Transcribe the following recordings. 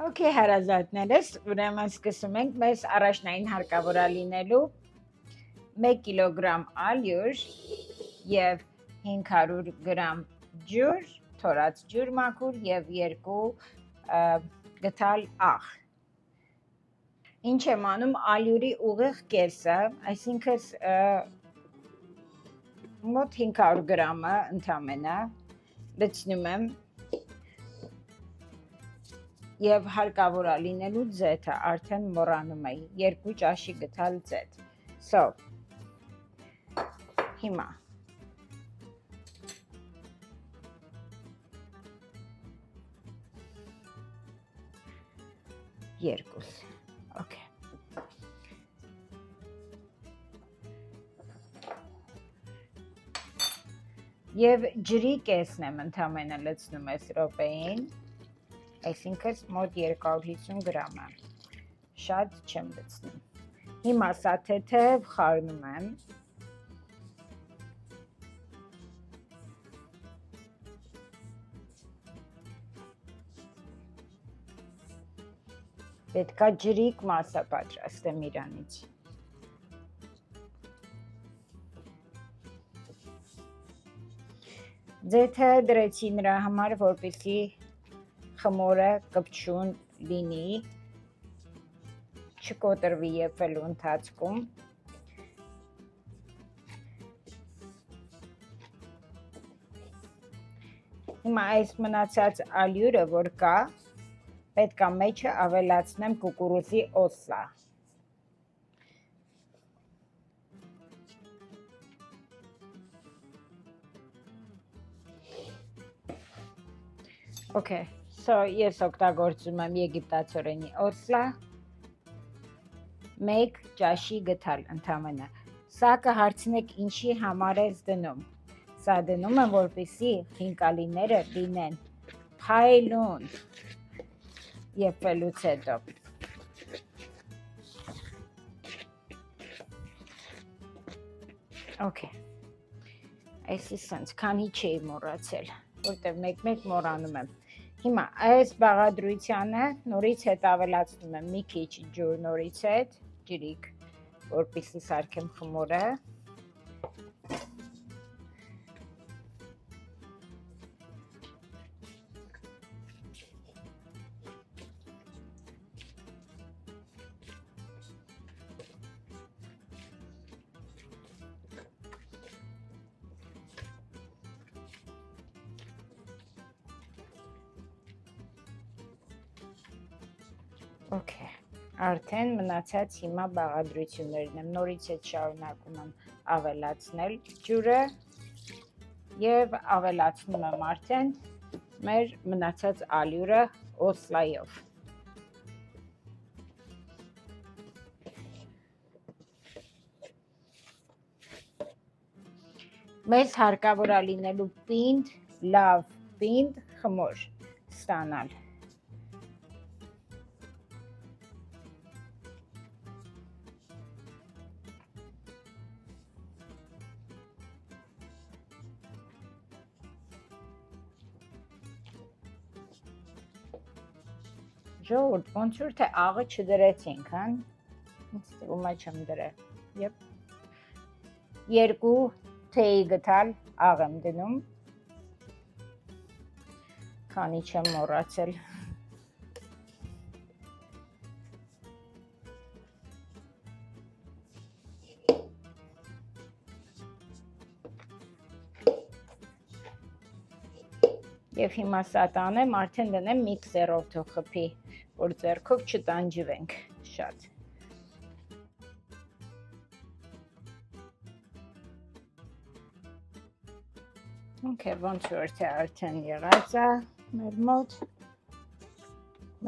Okay, հարազատներս, ուրեմն սկսում ենք մեզ առաջնային հարկավորա լինելու 1 կիլոգրամ ալյուր և 500 գրամ ջուր, թորած ջուր մաքուր և 2 գդալ աղ։ Ինչ եմ անում ալյուրի ուղիղ կեսը, այսինքն մոտ 500 գրամը ընդամենը լցնում եմ և հարկավորա լինելու ձեթը արդեն մոռանում էի 2 ճաշի գդալ ձեթ։ So, հիմա երկուս, okay։ Եվ ջրի կեսն եմ ընդամենը լցնում այս րոպեին, այսինքն մոտ 250 գրամը, շատ չեմ լցնում։ Հիմա սա թեթև խառնում եմ։ Պետքա ջրիկ մասը պատրաստեմ իրանից։ Ձեթը դրեցի նրա համար, որպեսզի խմորը կպչուն լինի, չկոտրվի եփվելու ընթացքում։ Հիմա այս մնացած ալյուրը, որ կա, պետք է մեջը ավելացնեմ կուկուրուզի օսլա։ Okay, so ես օգտագործում եմ եգիպտացորենի օսլա, 1 ճաշի գդալ ընդամենը։ Սա կհարցնեք ինչի համար ես դնում։ Սա դնում եմ, որպեսզի խինկալիները լինեն փայլուն եփվելուց հետո։ Okay, այսինքն քանի չէի մոռացել, որտեղ մեկ-մեկ մոռանում եմ։ Հիմա այս բաղադրությանը նորից հետ ավելացնում եմ մի քիչ ջուր նորից հետ, ջրիկ, որպեսզի սարքեմ խմորը։ Okay, արդեն մնացած հիմա բաղադրություններն եմ, նորից հետ շարունակում եմ ավելացնել ջուրը և ավելացնում եմ արդեն մեր մնացած ալյուրը օսլայով։ Մեզ հարկավոր է լինելու պինդ, լավ պինդ խմոր ստանալ։ Ժողովուրդ, ոնց որ թե աղը չդրեցինք, հա՞։ Ինձ թվում է չեմ դրել։ Եփ։ 2 թեյի գդալ աղ եմ դնում, քանի չեմ մոռացել։ Եվ հիմա սա տանեմ, արդեն դնեմ միքսերով թող խփի, որ ձեռքով չտանջվենք շատ։ Okay, ոնց որ թե արդեն եղած է մեր մոտ,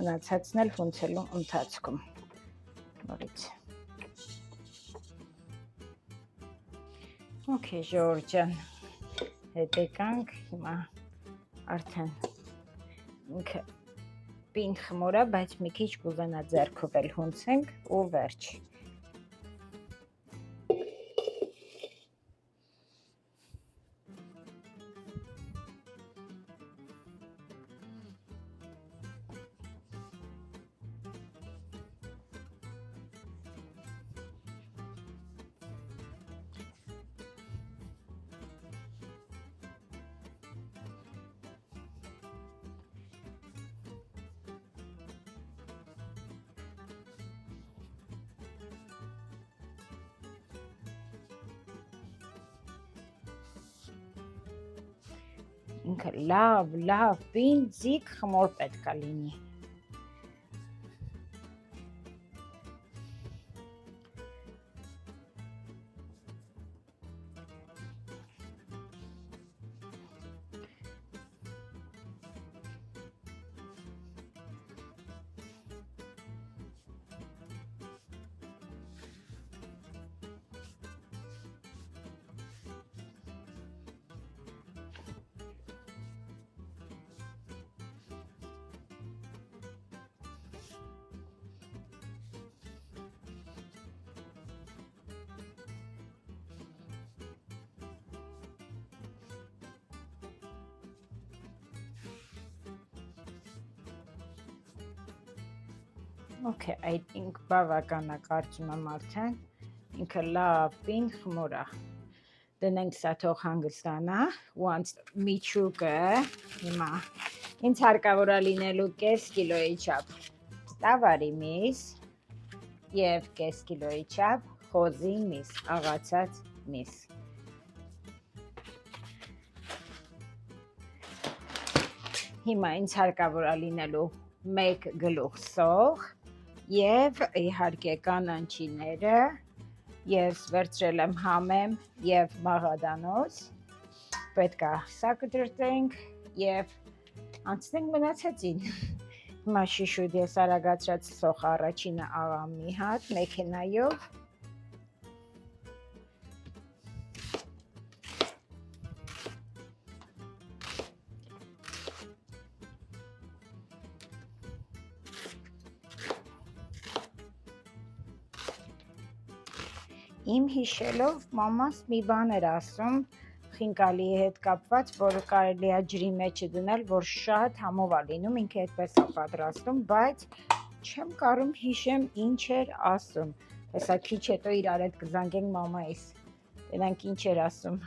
մնացածն էլ հունցելու ընթացքում։ Նորից։ Okay, ժողովուրդ ջան, հետ եկանք, հիմա արդեն ինքը պինդ խմոր է, բայց մի քիչ կուզենա ձեռքով էլ հունցենք ու վերջ։ ինքը լավ բինձիկ խմոր պետք է լինի։ Okay, I think բավական է, կարծում եմ արդեն ինքը լավ պին խմոր է։ Դնենք սա թող հանգստանա, ու անց միջուկը հիմա ինձ հարկավոր է լինելու կես կիլոյի չափ տավարի միս և կես կիլոյի չափ խոզի միս, աղացած միս։ Հիմա ինձ հարկավոր է լինելու 1 գլուխ սող և իհարկե կանանչիները ես վերցրել եմ համեմ և մաղադանոց, պետք է սա կտրտենք և անցնենք մնացածին։ Հիմա շիշուտ ես արագացրած սոխ առաջինը աղամ մի հատ մեքենայով, Իմ հիշելով մամաս մի բան էր ասում խինկալիի հետ կապված, որ կարելի է ջրի մեջը դնել, որ շատ համով է լինում, ինքը այդպես է պատրաստում, բայց չեմ կարում հիշեմ ինչ էր ասում։ Հեսա քիչ հետո իրար հետ կզանգենք մամայիս, տենանք ինչ էր ասում։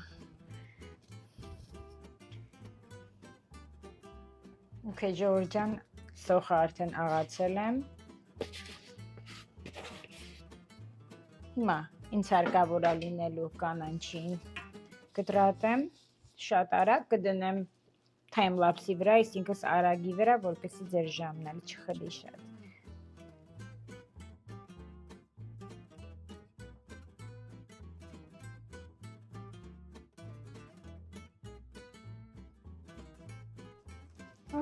Okay, Ժողովուրդ ջան, սոխը արդեն աղացել եմ։ Հիմա ինձ հարկավոր է լինելու կանանչին կտրատեմ, շատ արագ կդնեմ time-lapse-ի վրա, այսինքն արագի վրա, որպեսզի ձեր ժամն էլ չխլի շատ։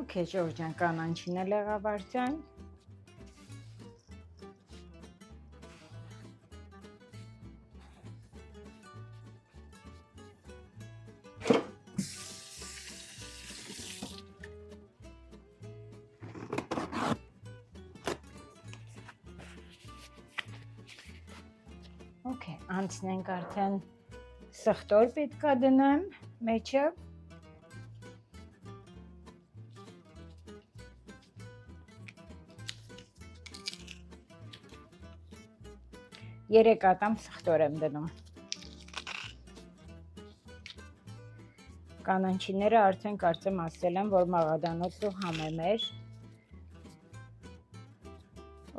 Okay, Ժողովուրդ ջան, կանանչին էլ եղավ արդեն։ Okay, անցնենք արդեն սխտոր պետք է դնեմ մեջը։ Երեք ատամ սխտոր եմ դնում։ Կանանչիները արդեն կարծեմ ասել եմ, որ մաղադանոց ու համեմ էր։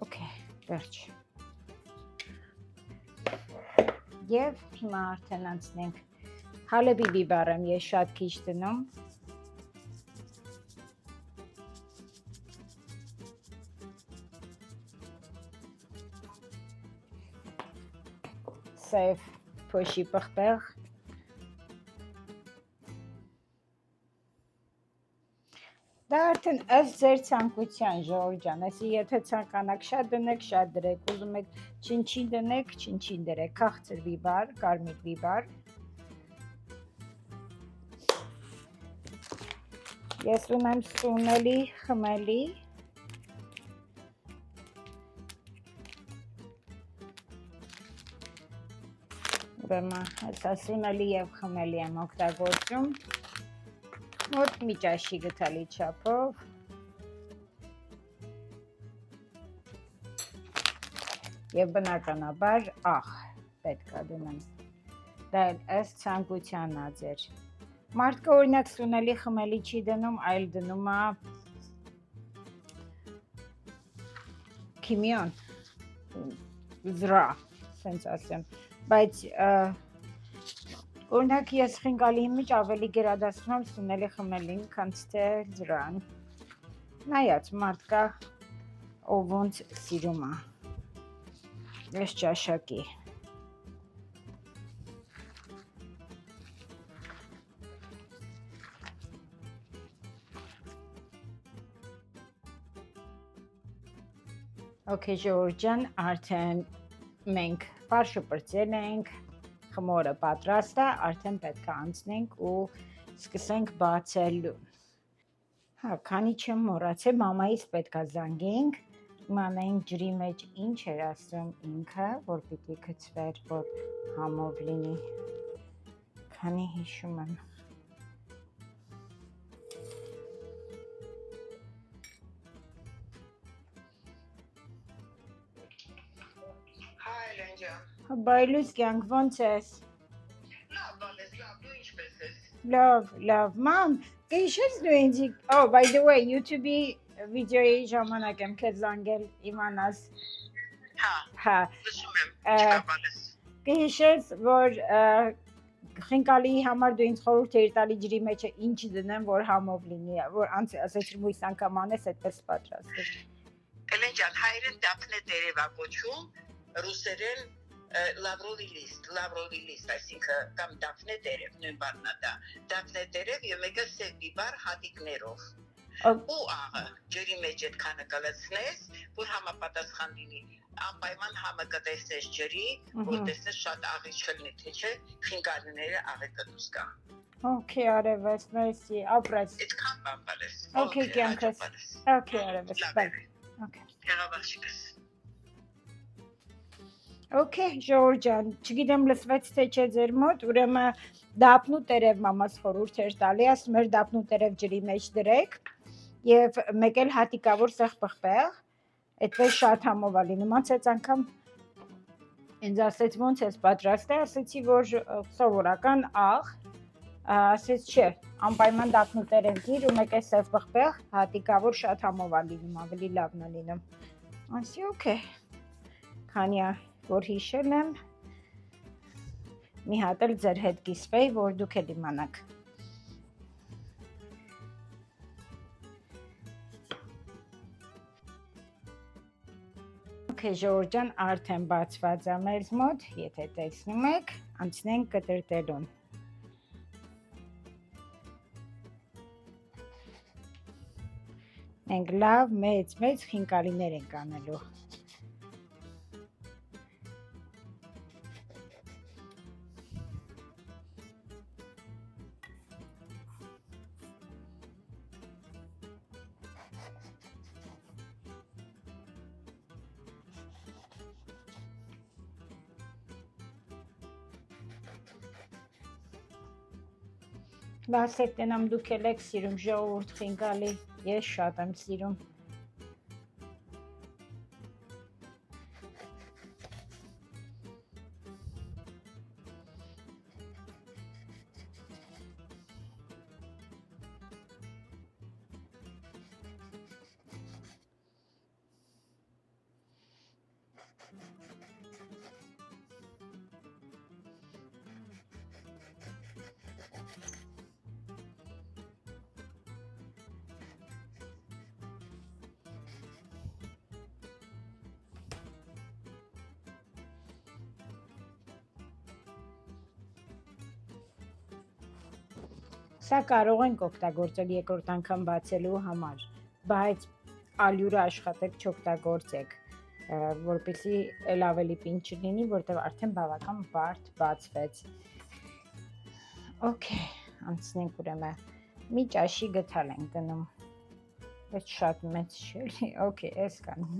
Okay, վերջ։ Եվ հիմա արդեն անցնենք հալեբի բիբար եմ ես շատ քիչ դնում։ Սև փոշի պղպեղ։ Դա արդեն ըստ ձեր ցանկության, Ժողովուրդ ջան, այսի եթե ցանկանաք շատ դնեք, շատ դրեք, ուզում եք չնչին դնեք, չնչին դրեք, քաղցր բիբար, կարմիր բիբար։ Ես ունեմ սունելի, խմելի։ Ուրեմն հեսա սունելի և խմելի եմ օգտագործում։ Մոտ մի ճաշի գթալի չափով։ Եվ բնականաբար աղ պետք է դնեմ։ Դա էլ ըստ ցանկության է ձեր։ Մարդկը օրինակ սունելի խմելի չի դնում, այլ դնում է քիմիոն, զրա, սենց ասեմ, բայց Օրինակ ես խինկալիի մեջ ավելի գերադասում եմ սունել խմելին, քան թե ջրան։ Նայած մարդ կա, ով ոնց սիրում է։ Ես ճաշակի։ Okay, Ժորժ ջան, արդեն մենք ֆարշը պրծել ենք, խմորը պատրաստ է, արդեն պետք է անցնենք ու սկսենք բացել։ Հա, քանի չեմ մոռացել, մամայից պետք է զանգենք, իմանայինք ջրի մեջ ինչ էր ասում ինքը, որ պիտի գցվեր, որ համով լինի, քանի հիշում եմ։ Բայլուս կյանք ոնց ես։ Լավ, մամ, կհիշես դու ինձ, oh, by the way, YouTube-ի վիդեոյի ժամանակ եմ քեզ զանգել իմանաս։ Հա, կհիշես, որ խինկալիի համար դու ինձ խորհուրդ էիր տալի ջրի մեջը ինչ դնեմ, որ համով լինի, որ ասեցի մույս անգամ անես, այդպես պատրաստես։ Էլեն ջան, հայերեն դափնե տերևա կոչում, ռուսերեն լավրովի լիստ, այսինքն կամ դափնե տերև, նույն բառն է դա, դափնե տերև եւ մեկը սև բիբար հատիկներով։ Ու աղը ջրի մեջ այդքանը կլցնես, որ համապատասխան լինի, անպայման համը կտեսնես ջրի, որ տեսնես շատ աղի չլինի, թե չէ խինկալիները աղի կդուս կա։ Okay, արևես, մերսի, ապրես։ Այդքան բան բալես։ Okay, կյանքս։ Okay, արևես, բայ։ Okay։ Հեղավաշիկս։ Okay, Ժորժ ջան, չգիտեմ լսվեց թե չէ ձեր մոտ, ուրեմն դափնու տերև մամաս խորհուրդ էր տալի, ասում էր դափնու տերև ջրի մեջ դրեք եւ մեկ էլ հատիկավոր սեղպղպեղ, այդպես շատ համով է լինում, անցած անգամ ինձ ասեց ոնց ես պատրաստել, ասեցի որ սովորական աղ, ասեց չէ, անպայման դափնու տերև գիր ու մեկ էլ սեղպղպեղ, հատիկավոր շատ համով է լինում, ավելի լավն է լինում, ասի okay, քանի որ հիշել եմ, մի հատ էլ ձեր հետ կիսվեի, որ դուք էլ իմանաք։ Okay, Ժորժ ջան, արդեն բացված է մեզ մոտ, եթե տեսնում եք, անցնենք կտրտելուն։ Մենք լավ, մեծ խինկալիներ ենք անելու։ Լասեք տնամ դուք էլ եք սիրում ժողովուրդ խինկալի, ես շատ եմ սիրում։ Սա կարող ենք օգտագործել երկրորդ անգամ բացելու համար, բայց ալյուրը աշխատեք չօգտագործեք, որպեսզի էլ ավելի պինդ չլինի, որտեղ արդեն բավական բարդ բացվեց։ Okay, անցնենք ուրեմն մի ճաշի գթալ ենք դնում, բայց շատ մեծ չէ, okay, էս կան։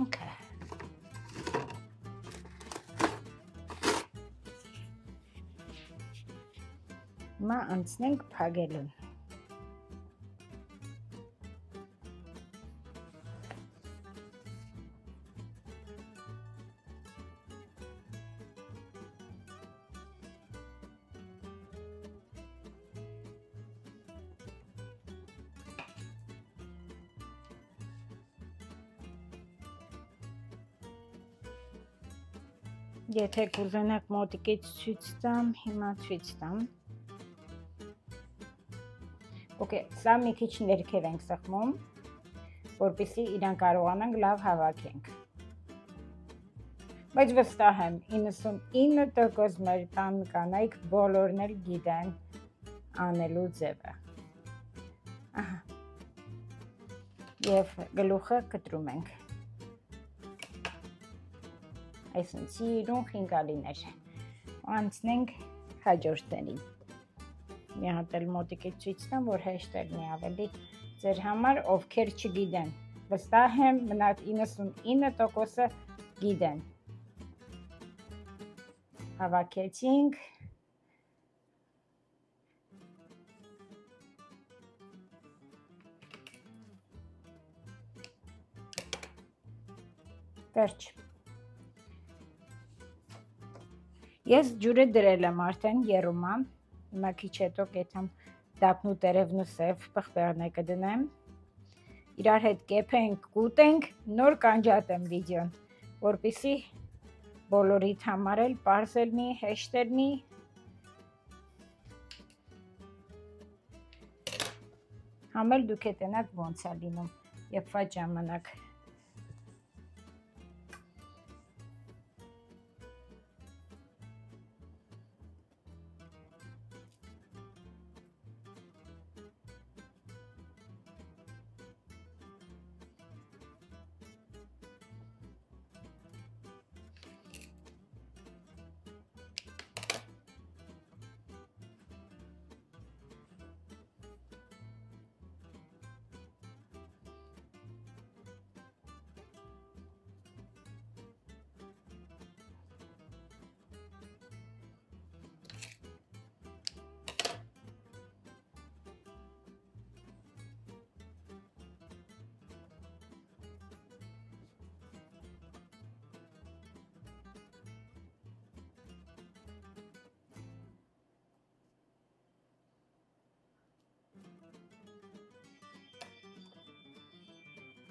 Okay. Հիմա անցնենք փակելուն։ Եթե կուզենաք մոտիկից ցույց տամ, հիմա ցույց տամ։ Okay, սա մի քիչ ներքև ենք սեղմում, որպեսզի իրան կարողանանք լավ հավաքենք։ Բայց վստահ եմ 99% մեր տան կանայք բոլորն էլ գիտեն անելու ձևը։ Ահա։ Եվ գլուխը կտրում ենք։ Այսինքն սիրուն խինգալիներ։ Անցնենք հաջորդներին։ Մի հատ էլ մոտիկից ցույց տամ, որ հեշտ է լինի ավելի ձեր համար, ովքեր չգիտեն։ Վստահ եմ, մնաց 99%-ը գիտեն։ Հավաքեցինք։ Վերջ։ Ես ջուրը դրել եմ արդեն եռումա, հիմա քիչ հետո կեթամ դափնու տերևն ու սև պղպեղն կդնեմ, իրար հետ կեփենք, կուտենք, նոր կանջատեմ վիդեոն, որպեսզի բոլորիդ համար էլ պարզ լինի, հեշտ լինի։ Համ էլ դուք հետենաք ոնց է լինում, երբ վատ ժամանակ։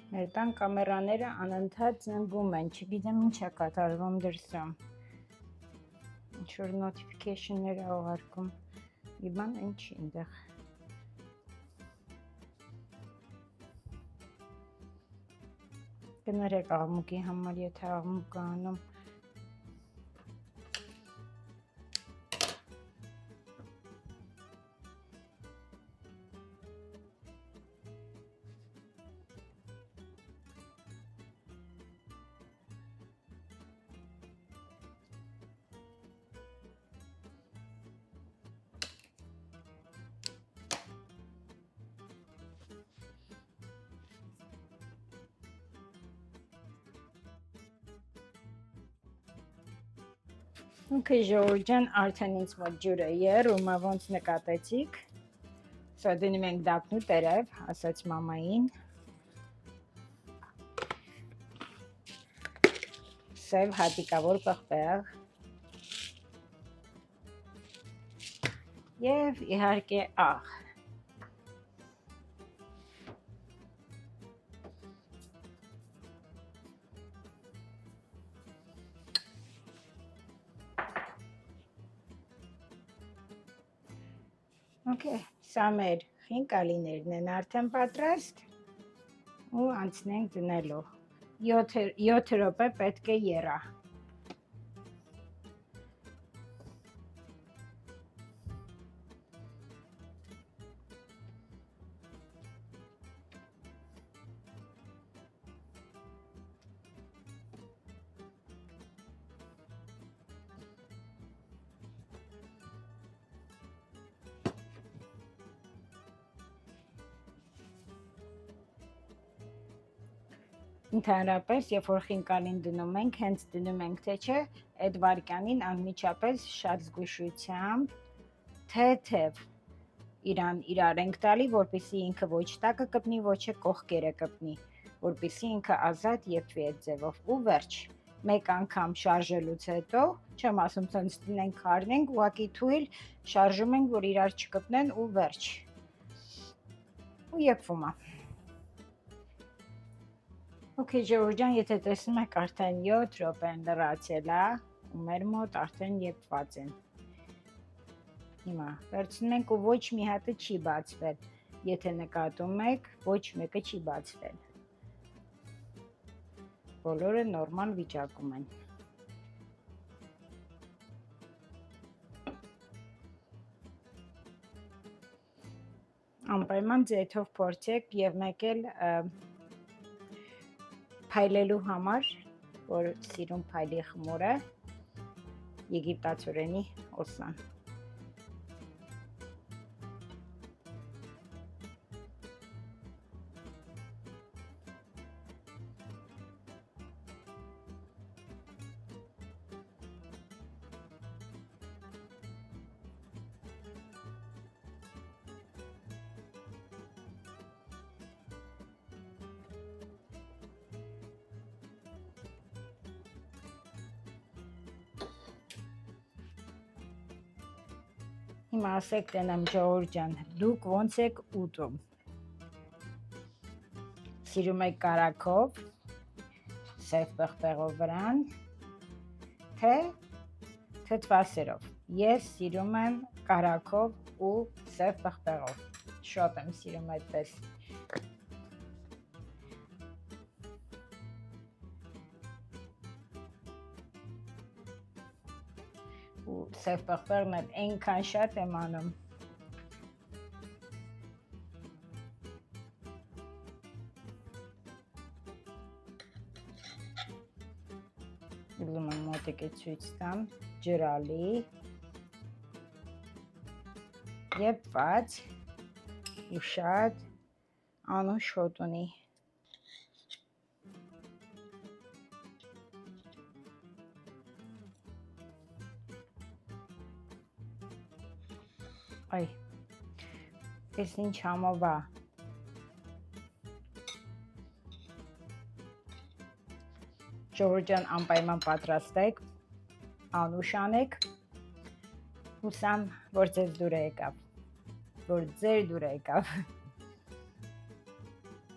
Մեր տան կամերաները անընդհատ զնգում են, չգիտեմ ինչ է կատարվում դրսում։ Ինչ-որ notification-ներ է ուղարկում, մի բան ինչի այնտեղ։ Կներեք աղմուկի համար, եթե աղմուկ կա անում։ Okay, ժողովուրդ ջան, արդեն ինձ մոտ ջուրը եռումա ոնց նկատեցիք։ Սա դնում ենք դափնու տերև, ասաց մամային։ Սև հատիկավոր պղպեղ։ Եվ իհարկե աղ։ Okay, սա մեր խինկալիներն են արդեն պատրաստ ու անցնենք դնելու։ 7 րոպե պետք է եռա։ Ընդհանրապես, երբ որ խինկալին դնում ենք, հենց դնում ենք թե չէ, այդ վարքյանին անմիջապես շատ զգուշությամբ թեթև իրար ենք տալի, որպեսզի ինքը ոչ տակը կպնի, ոչ կողքերը կպնի, որպեսզի ինքը ազատ եփվի այդ ձևով ու վերջ։ Մեկ անգամ շարժելուց հետո, չեմ ասում ցենց դնենք խառնենք, ուղղակի թույլ շարժում ենք, որ իրար չկպնեն ու վերջ։ Ու եփվում է։ Okay, Ժողովուրդ ջան, եթե տեսնում եք արդեն 7 րոպեն լրացել է, ու մեր մոտ արդեն եփված են։ Հիմա վերցնում ենք ու ոչ մի հատը չի բացվել։ Եթե նկատում եք, ոչ մեկը չի բացվել։ Բոլորը նորմալ վիճակում են։ Անպայման ձեթով փորձեք եւ մեկ էլ փայլելու համար, որ սիրուն փայլի խմորը, եգիպտացորենի օսան։ Հիմա ասեք տենեմ Ժողովուրդ ջան, դուք ոնց եք ուտում։ Սիրում եք կարագով, սև պղպեղով վրան, թե թթվասերով։ Ես սիրում եմ կարագով ու սև պղպեղով։ Շատ եմ սիրում այդպես։ Ու սև պղպեղն էլ այնքան շատ եմ անում։ Ուզում եմ մոտիկը ցույց տամ, ջրալի, եփված ու շատ անուշ հոտ ունի։ Այ, ես ինչ համով է։ Ժողովուրդ ջան, անպայման պատրաստեք, անուշ անեք, հուսամ, որ ձեզ դուր եկավ, որ ձեր դուր եկավ։